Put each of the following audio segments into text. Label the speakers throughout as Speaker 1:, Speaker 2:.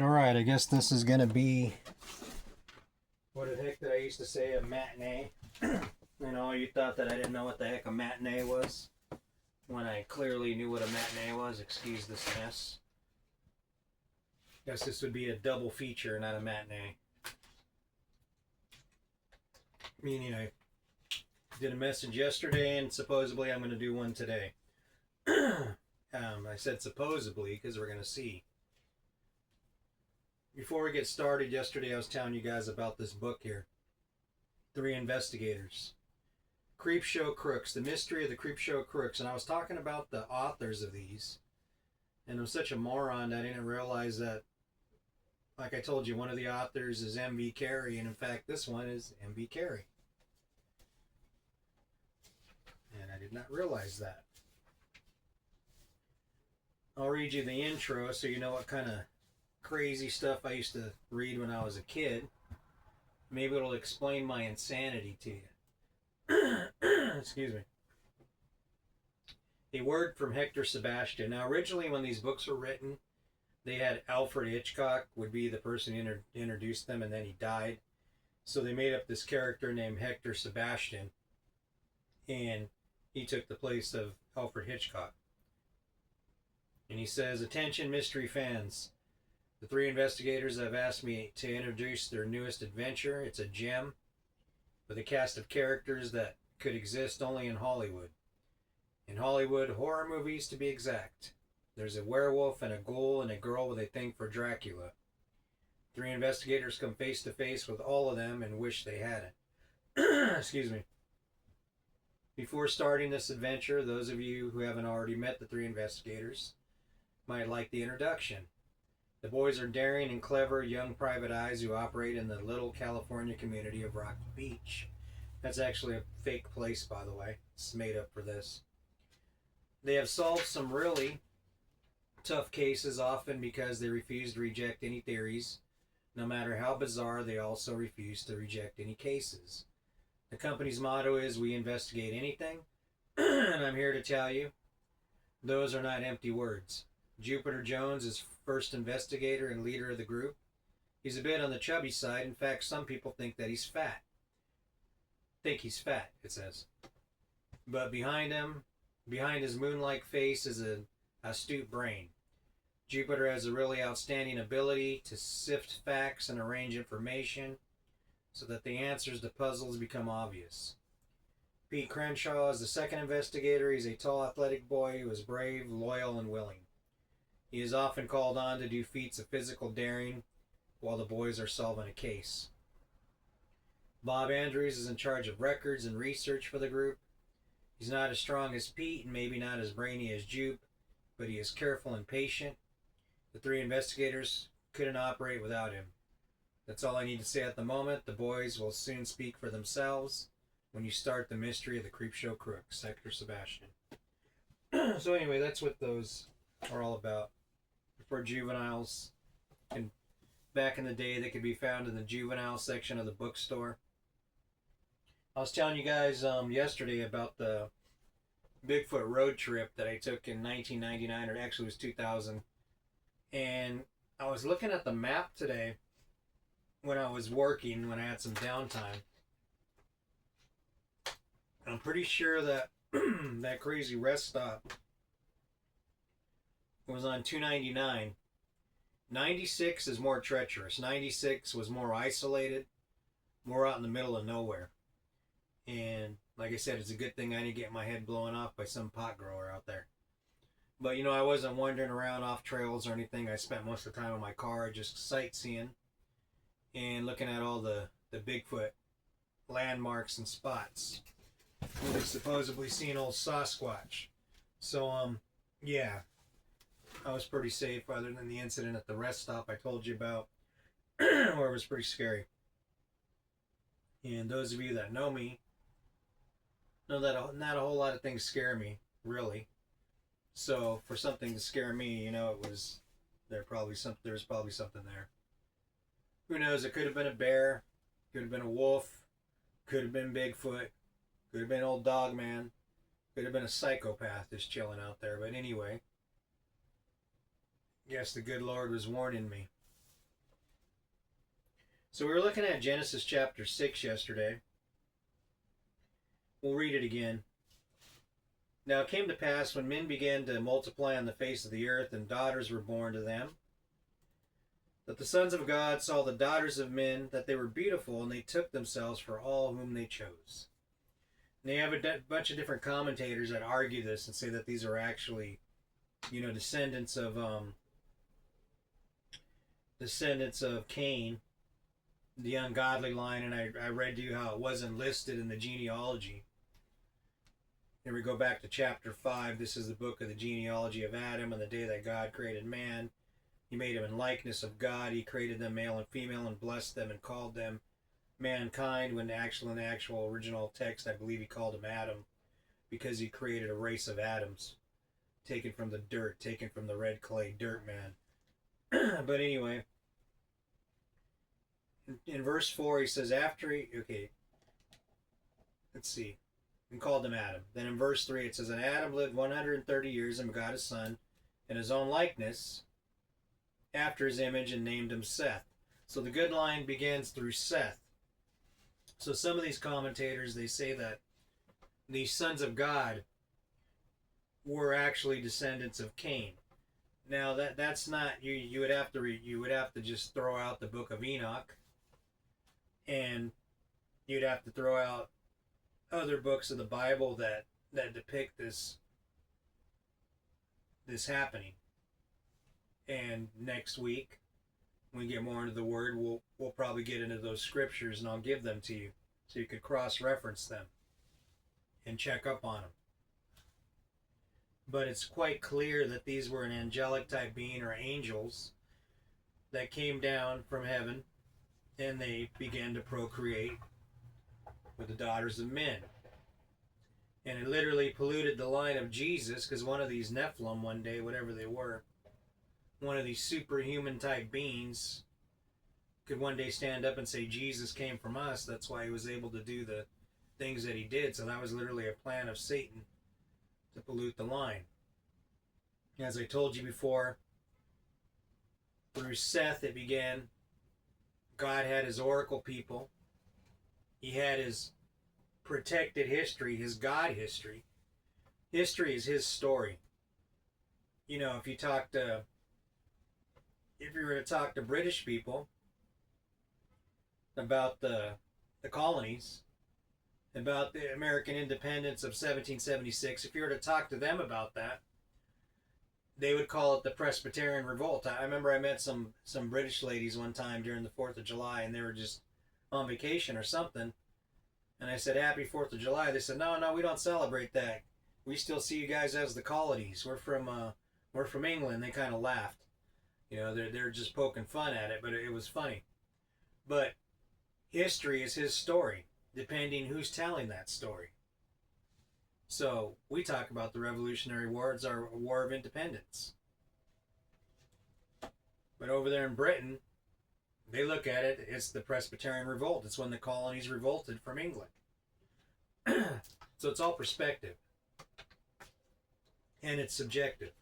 Speaker 1: Alright, I guess this is going to be, what the heck did I used to say, a matinee? You know, you thought that I didn't know what the heck a matinee was? When I clearly knew what a matinee was. Excuse this mess. Guess this would be a double feature, not a matinee. Meaning I did a message yesterday and supposedly I'm going to do one today. I said supposedly because we're going to see. Before we get started, yesterday I was telling you guys about this book here, Three Investigators. Creepshow Crooks, The Mystery of the Creepshow Crooks. And I was talking about the authors of these. And I'm such a moron that I didn't realize that, like I told you, one of the authors is M.B. Carey. And in fact, this one is M.B. Carey. And I did not realize that. I'll read you the intro so you know what kind of crazy stuff I used to read when I was a kid. Maybe it'll explain my insanity to you. Excuse me. A word from Hector Sebastian. Now, originally, when these books were written, they had Alfred Hitchcock would be the person who introduced them, and then he died. So they made up this character named Hector Sebastian, and he took the place of Alfred Hitchcock. And he says, "Attention, mystery fans. The three investigators have asked me to introduce their newest adventure. It's a gem with a cast of characters that could exist only in Hollywood. In Hollywood, horror movies to be exact. There's a werewolf and a ghoul and a girl with a thing for Dracula. Three investigators come face to face with all of them and wish they hadn't." Excuse me. Before starting this adventure, those of you who haven't already met the three investigators might like the introduction. The boys are daring and clever young private eyes who operate in the little California community of Rocky Beach. That's actually a fake place, by the way. It's made up for this. They have solved some really tough cases, often because they refuse to reject any theories. No matter how bizarre, they also refuse to reject any cases. The company's motto is, "We investigate anything," and I'm here to tell you, those are not empty words. Jupiter Jones is first investigator and leader of the group. He's a bit on the chubby side. In fact, some people think that he's fat. Think he's fat, it says. But behind his moon-like face is an astute brain. Jupiter has a really outstanding ability to sift facts and arrange information so that the answers to puzzles become obvious. Pete Crenshaw is the second investigator. He's a tall, athletic boy who is brave, loyal, and willing. He is often called on to do feats of physical daring while the boys are solving a case. Bob Andrews is in charge of records and research for the group. He's not as strong as Pete and maybe not as brainy as Jupe, but he is careful and patient. The three investigators couldn't operate without him. That's all I need to say at the moment. The boys will soon speak for themselves when you start the mystery of the Creepshow Crooks, Hector Sebastian. So anyway, that's what those are all about. For juveniles, and back in the day, they could be found in the juvenile section of the bookstore. I was telling you guys yesterday about the Bigfoot road trip that I took in 1999, or actually it was 2000. And I was looking at the map today when I was working, when I had some downtime. I'm pretty sure that that crazy rest stop was on 299. 96 is more treacherous. 96 was more isolated, more out in the middle of nowhere. And like I said, it's a good thing I didn't get my head blown off by some pot grower out there. But you know, I wasn't wandering around off trails or anything. I spent most of the time in my car just sightseeing and looking at all the Bigfoot landmarks and spots where they supposedly seen old Sasquatch. So, yeah, I was pretty safe other than the incident at the rest stop I told you about, where it was pretty scary. And those of you that know me know that not a whole lot of things scare me, really. So for something to scare me, you know, there was probably something there. Who knows? It could have been a bear, could have been a wolf, could have been Bigfoot, could have been old Dog Man, could have been a psychopath just chilling out there. But anyway, yes, the good Lord was warning me. So we were looking at Genesis chapter 6 yesterday. We'll read it again. Now it came to pass when men began to multiply on the face of the earth, and daughters were born to them, that the sons of God saw the daughters of men, that they were beautiful, and they took themselves for all whom they chose. And they have a bunch of different commentators that argue this and say that these are actually, descendants of Cain, the ungodly line. And I read to you how it wasn't listed in the genealogy. Here we go back to chapter 5. This is the book of the genealogy of Adam. On the day that God created man, he made him in likeness of God. He created them male and female and blessed them and called them mankind. When in the actual original text, I believe he called him Adam, because he created a race of Adams, taken from the dirt, taken from the red clay dirt man. But anyway, in verse 4 he says, let's see, and called him Adam. Then in verse 3 it says, and Adam lived 130 years and begot a son in his own likeness, after his image, and named him Seth. So the good line begins through Seth. So some of these commentators, they say that these sons of God were actually descendants of Cain. Now that's not, you would have to just throw out the book of Enoch, and you'd have to throw out other books of the Bible that depict this happening. And next week, when we get more into the Word, we'll probably get into those scriptures, and I'll give them to you so you could cross-reference them and check up on them. But it's quite clear that these were an angelic type being, or angels, that came down from heaven, and they began to procreate with the daughters of men. And it literally polluted the line of Jesus, because one of these Nephilim one day, whatever they were, one of these superhuman type beings, could one day stand up and say Jesus came from us. That's why he was able to do the things that he did. So that was literally a plan of Satan to pollute the line. As I told you before, through Seth it began. God had his oracle people. He had his protected history, his God history. History is his story. If you were to talk to British people about the colonies, about the American independence of 1776, if you were to talk to them about that, they would call it the Presbyterian Revolt. I remember I met some British ladies one time during the 4th of July, and they were just on vacation or something. And I said, Happy 4th of July. They said, no, we don't celebrate that. We still see you guys as the colonies. We're from England. They kind of laughed. They're just poking fun at it, but it was funny. But history is his story, depending who's telling that story. So we talk about the Revolutionary War as our War of Independence. But over there in Britain, they look at it, it's the Presbyterian Revolt. It's when the colonies revolted from England. So it's all perspective. And it's subjective.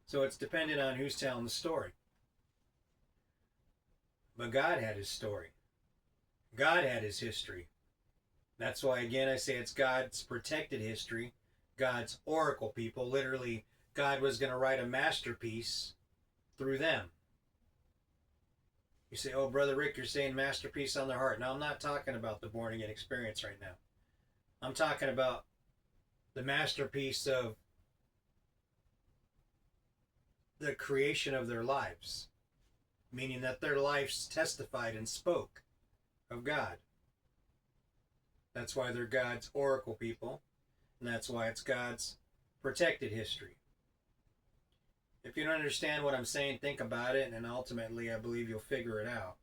Speaker 1: So it's dependent on who's telling the story. But God had his story. God had his history. That's why, again, I say it's God's protected history, God's oracle people. Literally, God was going to write a masterpiece through them. You say, oh, Brother Rick, you're saying masterpiece on their heart. No, I'm not talking about the born-again experience right now. I'm talking about the masterpiece of the creation of their lives, meaning that their lives testified and spoke of God. That's why they're God's oracle people, and that's why it's God's protected history. If you don't understand what I'm saying, think about it, and ultimately I believe you'll figure it out.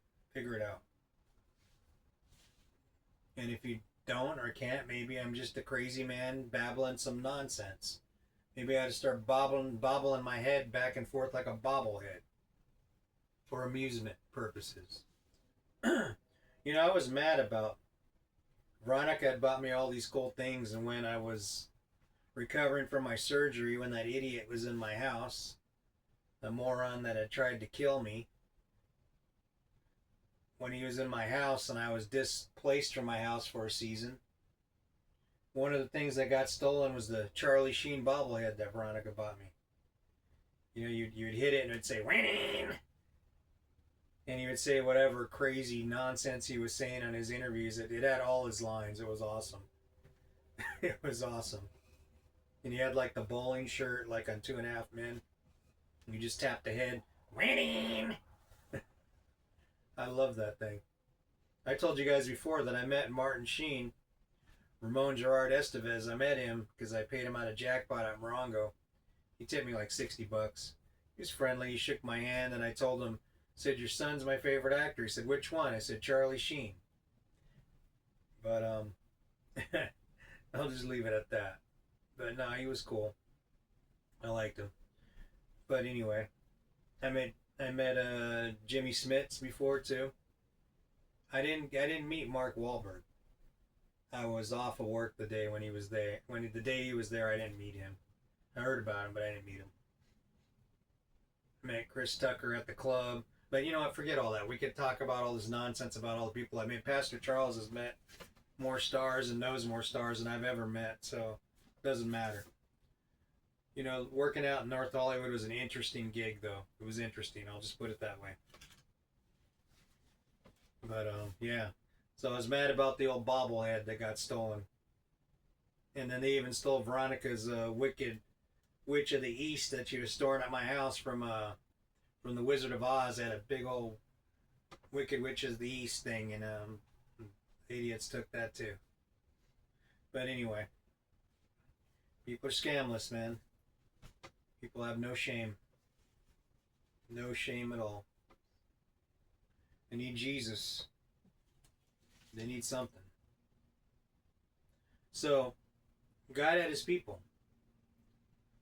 Speaker 1: And if you don't or can't, maybe I'm just a crazy man babbling some nonsense. Maybe I ought to start bobbling my head back and forth like a bobblehead for amusement purposes. I was mad about Veronica had bought me all these cool things, and when I was recovering from my surgery, when that idiot was in my house, the moron that had tried to kill me, when he was in my house and I was displaced from my house for a season, one of the things that got stolen was the Charlie Sheen bobblehead that Veronica bought me. You know, you'd hit it and it'd say winning, and he would say whatever crazy nonsense he was saying on his interviews. It had all his lines. It was awesome. It was awesome. And he had like the bowling shirt, like on Two and a Half Men. And you just tapped the head, winning. I love that thing. I told you guys before that I met Martin Sheen, Ramon Gerard Estevez. I met him because I paid him out a jackpot at Morongo. He tipped me like $60. He was friendly. He shook my hand, and I told him, said, "Your son's my favorite actor." He said, "Which one?" I said, "Charlie Sheen." But I'll just leave it at that. But no, he was cool. I liked him. But anyway, I met Jimmy Smits before too. I didn't meet Mark Wahlberg. I was off of work the day when he was there. The day he was there, I didn't meet him. I heard about him, but I didn't meet him. I met Chris Tucker at the club. But you know what? Forget all that. We could talk about all this nonsense about all the people I met. Pastor Charles has met more stars and knows more stars than I've ever met, so it doesn't matter. You know, working out in North Hollywood was an interesting gig, though. It was interesting. I'll just put it that way. But yeah. So I was mad about the old bobblehead that got stolen, and then they even stole Veronica's wicked Witch of the East that she was storing at my house from the Wizard of Oz. Had a big old Wicked Witch of the East thing, and idiots took that too. But anyway, people are scamless, man. People have no shame. No shame at all. They need Jesus. They need something. So, God had his people.